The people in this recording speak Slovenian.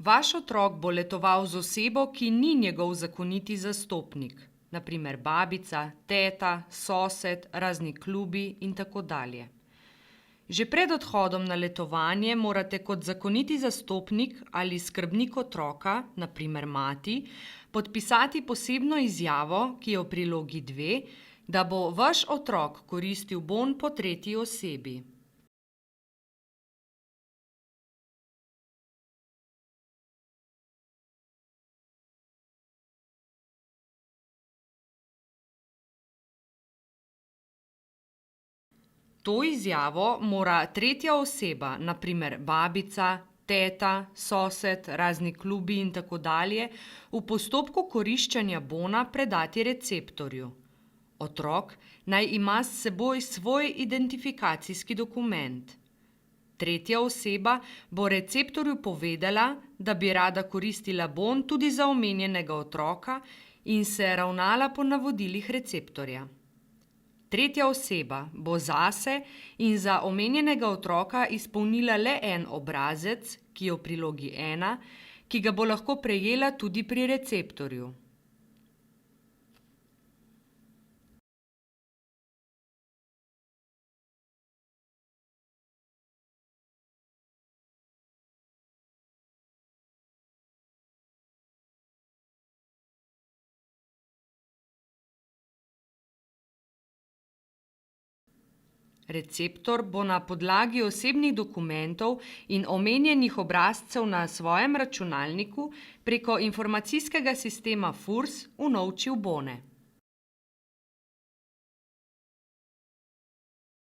Vaš otrok bo letoval z osebo, ki ni njegov zakoniti zastopnik, na primer babica, teta, sosed, razni klubi in tako dalje. Že pred odhodom na letovanje morate kot zakoniti zastopnik ali skrbnik otroka, na primer mati, podpisati posebno izjavo, ki je v prilogi 2, da bo vaš otrok koristil bon po tretji osebi. To izjavo mora tretja oseba, na primer babica, teta, sosed, razni klubi in tako dalje, v postopku koriščenja bona predati receptorju. Otrok naj ima s seboj svoj identifikacijski dokument. Tretja oseba bo receptorju povedala, da bi rada koristila bon tudi za omenjenega otroka in se ravnala po navodilih receptorja. Tretja oseba bo zase in za omenjenega otroka izpolnila le en obrazec, ki je v prilogi 1, ki ga bo lahko prejela tudi pri receptorju. Receptor bo na podlagi osebnih dokumentov in omenjenih obrazcev na svojem računalniku preko informacijskega sistema FURS unovčil bone.